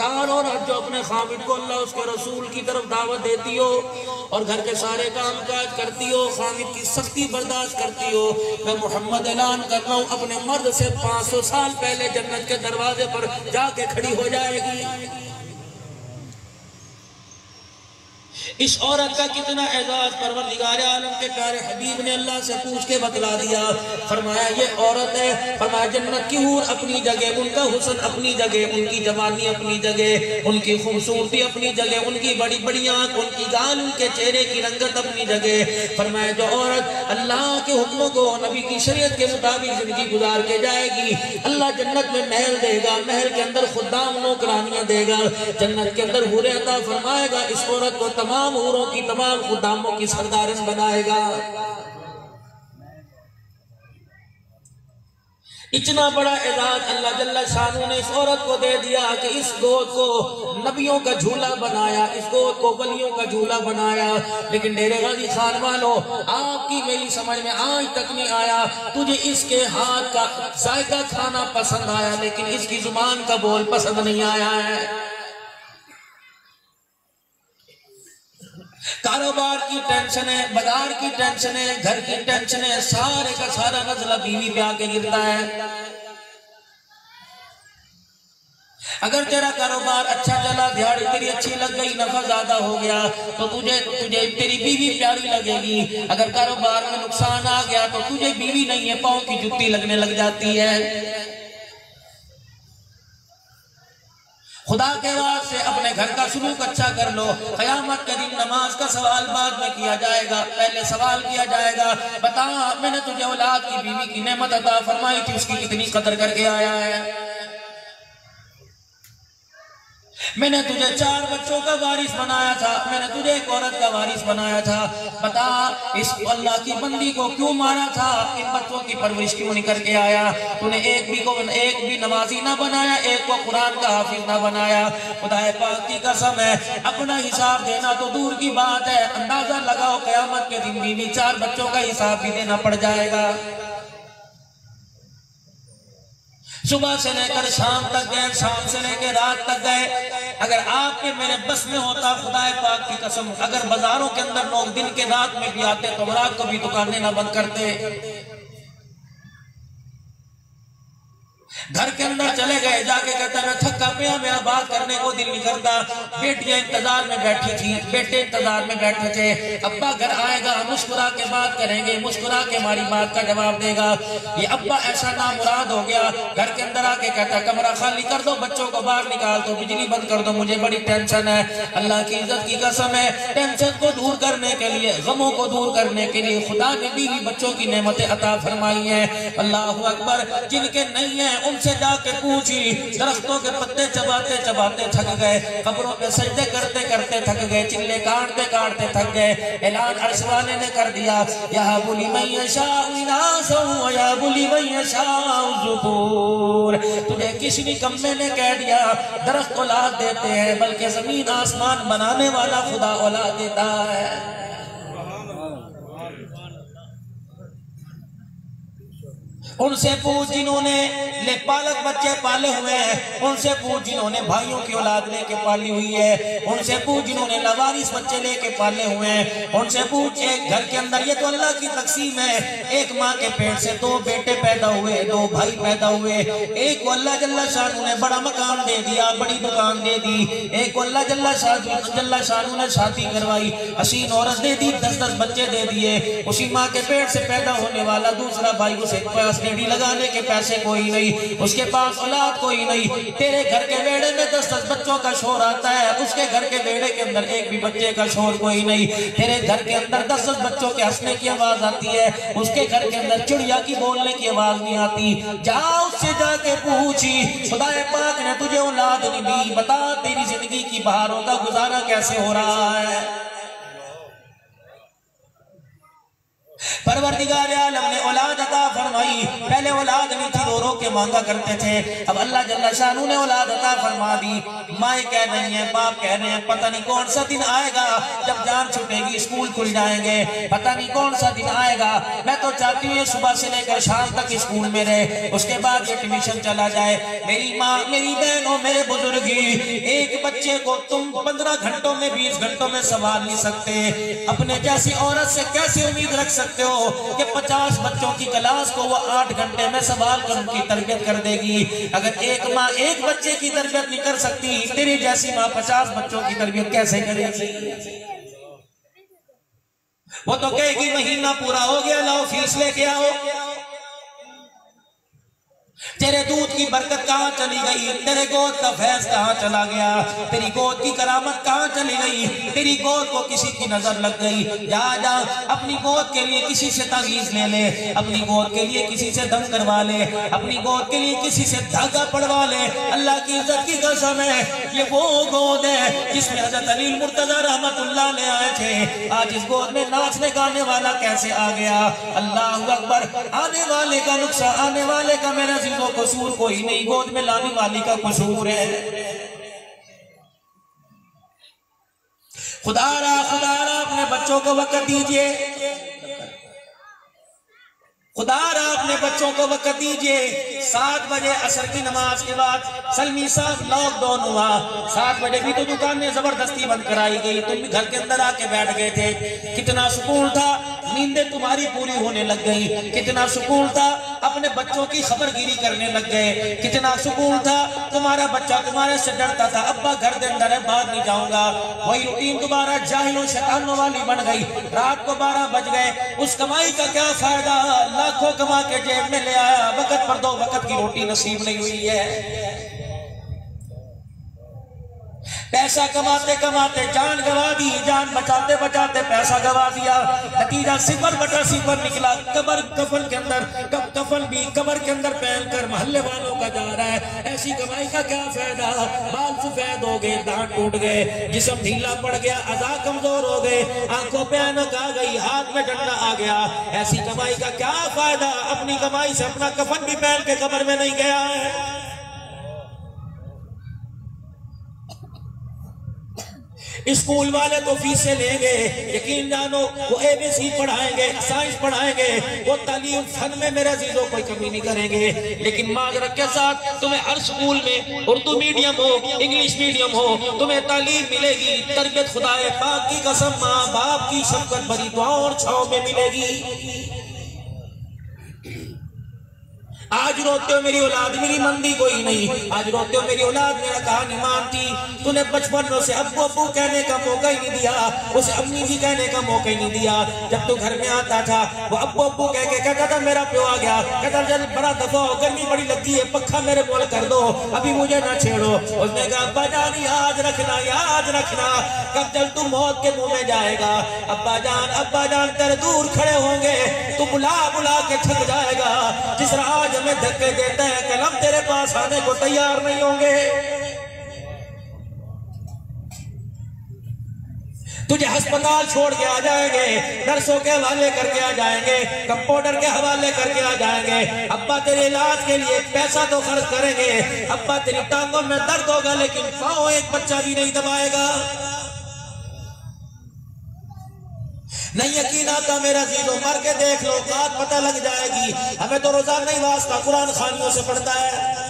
खबरदार औरत जो अपने खामिद को अल्लाह उसके रसूल की तरफ दावत देती हो और घर के सारे काम काज करती हो, खामिद की सख्ती बर्दाश्त करती हो, मैं मोहम्मद ऐलान कर रहा हूँ अपने मर्द से 500 साल पहले जन्नत के दरवाजे पर जाके खड़ी हो जाएगी। इस औरत का कितना एजाज परवरदिगार आलम के प्यारे हबीब ने अल्लाह से पूछ के बतला दिया। फरमाया ये औरत है, फरमाया जन्नत की हूर अपनी जगह, उनका हुस्न अपनी जगह, उनकी जवानी अपनी जगह, उनकी खूबसूरती अपनी जगह, उनकी बड़ी बड़ी आंख, उनकी गाल, उनके चेहरे की रंगत अपनी जगह। फरमाया जो औरत अल्लाह के हुक्मों को नबी की शरीयत के मुताबिक जिंदगी गुजार के जाएगी, अल्लाह जन्नत में महल देगा, महल के अंदर खुदाम नौकरानियां देगा, जन्नत के अंदर हूरें अता फरमाएगा। इस औरत को तमाम हूरों की, तमाम खुदामों की सरदारन बनाएगा। इतना बड़ा एजाज अल्लाह जल्ला शानू ने इस औरत को दे दिया कि इस गोद को नबियों का झूला बनाया, इस गोद को वलियों का झूला बनाया। लेकिन डेरे गाजी खान वालों, आपकी मेरी समझ में आज तक नहीं आया, तुझे इसके हाथ का जायका खाना पसंद आया लेकिन इसकी जुबान का बोल पसंद नहीं आया है। कारोबार की टेंशन है, बाजार की टेंशन है, घर की टेंशन है, सारे का सारा नजला बीवी पे आके गिरता है। अगर तेरा कारोबार अच्छा चला, दिहाड़ी तेरी अच्छी लग गई, नफा ज्यादा हो गया तो तुझे तेरी बीवी प्यारी लगेगी। अगर कारोबार में नुकसान आ गया तो तुझे बीवी नहीं है, पाँव की जुत्ती लगने लग जाती है। खुदा के वास्ते अपने घर का सुलूक अच्छा कर लो। क़यामत के दिन नमाज का सवाल बाद में किया जाएगा, पहले सवाल किया जाएगा, बता मैंने तुझे औलाद की बीवी की नेमत अता फरमाई थी, उसकी कितनी कदर करके आया है। मैंने तुझे 4 बच्चों का वारिस बनाया था, मैंने तुझे एक औरत का वारिस बनाया था, बता इस अल्लाह की बंदी को क्यों मारा था, इन बच्चों की परवरिश क्यों नहीं करके आया। तूने एक भी नमाजी ना बनाया, एक को कुरान का हाफिज ना बनाया। खुदाए पाक की कसम है, अपना हिसाब देना तो दूर की बात है, अंदाजा लगाओ क़यामत के दिन बीवी 4 बच्चों का हिसाब भी देना पड़ जाएगा। सुबह से लेकर शाम तक गए, शाम से लेकर रात तक गए। अगर आपके मेरे बस में होता, खुदाए पाक की कसम, अगर बाजारों के अंदर लोग दिन के रात में भी आते तो रात को भी दुकानें ना बंद करते। घर के अंदर चले गए, जाके कहता मैं थका पिया, मेरा बात करने को दिल नहीं करता। बेटियां इंतजार में बैठी थी, बेटे इंतजार में बैठे थे, अब्बा घर आएगा, मुस्कुरा के बात करेंगे, मुस्कुरा के हमारी बात का जवाब देगा। ये अब्बा ऐसा नामुराद हो गया, घर के अंदर आके कहता कमरा खाली कर दो, बच्चों को बाहर निकाल दो, बिजली बंद कर दो, मुझे बड़ी टेंशन है। अल्लाह की इज्जत की कसम है, टेंशन को दूर करने के लिए, गमों को दूर करने के लिए खुदा ने बीवी बच्चों की नेमतें अता फरमाई है। अल्लाह अकबर। जिनके नहीं है उनसे जाके पूछी, दरख्तों के पत्ते चबाते चबाते थक गए, कब्रों पे सजदे करते करते थक गए, चिल्ले काटते काटते थक गए। ऐलान अर्श वाले ने कर दिया, या बुली ज़ुबूर, तुझे किसी भी कम्मे ने कह दिया दरख्त औलाद देते हैं, बल्कि जमीन आसमान बनाने वाला खुदा औलाद देता है। उनसे पूछ जिन्होंने पालक बच्चे पाले हुए हैं, उनसे पूछ जिन्होंने भाइयों की औलाद लेके पाली हुई है, उनसे पूछ जिन्होंने लवारिस बच्चे लेके पाले हुए हैं, उनसे पूछ एक घर के अंदर, ये तो अल्लाह की तकसीम है, एक माँ के पेट से 2 बेटे पैदा हुए, 2 भाई पैदा हुए, एक को अल्लाह जल्ला शानू ने बड़ा मकान दे दिया, बड़ी दुकान दे दी, एक को अल्लाह जल्ला शानू ने शादी करवाई, हसीन औरत दे दी, 10-10 बच्चे दे दिए। उसी माँ के पेट से पैदा होने वाला दूसरा भाई, उसे सीढ़ी लगाने के पैसे कोई नहीं, उसके पास औलाद कोई नहीं। तेरे घर के बेड़े में 10-10 बच्चों का शोर आता है, उसके घर के बेड़े के अंदर एक भी बच्चे का शोर कोई नहीं। तेरे घर के अंदर 10-10 बच्चों के हंसने की आवाज आती है, उसके घर के अंदर चिड़िया की बोलने की आवाज नहीं आती। जाओ उससे जाके पूछी, खुदाए पाक ने तुझे औलाद नहीं दी, बता तेरी जिंदगी की बहारों का गुजारा कैसे हो रहा है। परवरदिगार आलम ने औलाद अता फरमाई। पहले औलाद नहीं थी, रो रो के मांगा करते थे, अब अल्लाह जल्ला शानू ने औलाद अता फरमा दी। माए कह रही हैं, बाप कह रहे हैं, पता नहीं कौन सा दिन आएगा जब जान छूटेगी, स्कूल खुल जाएंगे, पता नहीं कौन सा दिन आएगा। मैं तो चाहती हूँ सुबह से लेकर शाम तक स्कूल में रहे, उसके बाद ये ट्यूशन चला जाए। मेरी माँ, मेरी बहनों, मेरे बुजुर्ग, बच्चे को तुम 15 घंटों में 20 घंटों में संभाल नहीं सकते, अपने जैसी औरत से कैसे उम्मीद रख सकते हो कि 50 बच्चों की क्लास को वो 8 घंटे में संभाल कर उनकी तरबियत कर देगी। अगर एक माँ एक बच्चे की तरबियत नहीं कर सकती, तेरी जैसी माँ 50 बच्चों की तरबियत कैसे करेगी? वो तो कहेगी महीना पूरा हो गया, लाओ फीस लेके आओ। तेरे दूध की बरकत कहाँ चली गई? तेरे गोद का फैज कहाँ चला गया? तेरी गोद की करामत कहाँ चली गई? तेरी गोद को किसी की नजर लग गई। जा जा अपनी गोद के लिए किसी से तावीज ले ले, अपनी गोद के लिए किसी से दम करवा ले, अपनी गोद के लिए किसी से धागा पड़वा ले। अल्लाह की इज्जत की कसम है, ये वो गोद है जिसमें हजरत अली मुर्तजा रहमतुल्लाह ले आए थे। आज इस गोद में नाचने गाने वाला कैसे आ गया? अल्लाहू अकबर। आने वाले का नुकसान, आने वाले का मेरा जिंदो कसूर कोई नहीं, गोद में लाने वाली का कसूर है। खुदारा खुदारा अपने बच्चों को वक्त दीजिए, खुदारा अपने बच्चों को वक्त दीजिए। 7 बजे असर की नमाज के बाद सलमी साहब लॉकडाउन हुआ, 7 बजे भी तो दुकानें जबरदस्ती बंद कराई गई, तुम भी घर के अंदर आके बैठ गए थे। कितना सुकून था, नींदें तुम्हारी पूरी होने लग गई। कितना सुकून था, अपने बच्चों की खबरगिरी करने लग गए। कितना सुकून था, तुम्हारा बच्चा तुम्हारे से डरता था, अब्बा घर के अंदर है बाहर नहीं जाऊंगा। वही रूटीन दोबारा जाहिलों शैतानों वाली बन गई। रात को 12 बज गए, उस कमाई का क्या फायदा? लाखों कमा के जेब में ले आया, वक्त पर 2 वक्त की रोटी नसीब नहीं हुई है। पैसा कमाते कमाते जान गवा दी, जान बचाते बचाते पैसा गवा दिया। नतीजा 0/0 निकला। कबर कफन के अंदर, कफन भी कबर के अंदर पहनकर मोहल्ले वालों का जा रहा है। ऐसी कमाई का क्या फायदा? बाल सफेद हो गए, दांत टूट गए, जिस्म ढीला पड़ गया, अज़ा कमजोर हो गए, आंखों पे ऐनक आ गई, हाथ में डंडा आ गया। ऐसी कमाई का क्या फायदा? अपनी कमाई से अपना कफन भी पहन के कबर में नहीं गया है। स्कूल वाले तो फीसें लेंगे, यकीन जानो वो ABC पढ़ाएंगे, साइंस पढ़ाएंगे, वो तालीम फन में मेरे अजीजों कोई कमी नहीं करेंगे। लेकिन माजरत के साथ तुम्हें हर स्कूल में उर्दू मीडियम हो, इंग्लिश मीडियम हो, तुम्हें तालीम मिलेगी। तरबियत खुदाए पाक की कसम, माँ बाप की शफकत भरी दुआओं और छाँव में मिलेगी। आज रोते हो मेरी औलाद मेरी मंदी कोई नहीं, आज रोते हो मेरी औलाद मेरा कहा नहीं मानती। तूने बचपन से अब्बू अब्बू कहने का मौका ही नहीं दिया, उसे अम्मी जी कहने का मौका ही नहीं दिया। जब तू घर में आता था वो अब्बू अब्बू कह के कहता था मेरा प्यो आ गया, कहता जल बड़ा दफा हो, गर्मी बड़ी लगती है, पक्का मेरे बोल कर दो, अभी मुझे ना छेड़ो। उसने कहा अब्बा जान याद रखना, याद रखना, कब जल तू मौत के मुंह में जाएगा अब्बा जान तेरे दूर खड़े होंगे, तू बुला बुला के थक जाएगा। जिस राज में धक्के देता है कलम तेरे पास आने को तैयार नहीं होंगे। तुझे अस्पताल छोड़ के आ जाएंगे, नर्सों के हवाले करके आ जाएंगे, कंपाउंडर के हवाले करके आ जाएंगे। अब्बा तेरे इलाज के लिए पैसा तो खर्च करेंगे, अब्बा तेरी टांगों में दर्द होगा लेकिन पाँव एक बच्चा भी नहीं दबाएगा। नहीं यकीन आता मेरा जीरो मर के देख लो, बात पता लग जाएगी। हमें तो रोजाना ही वास्ता कुरान खानियों से पढ़ता है।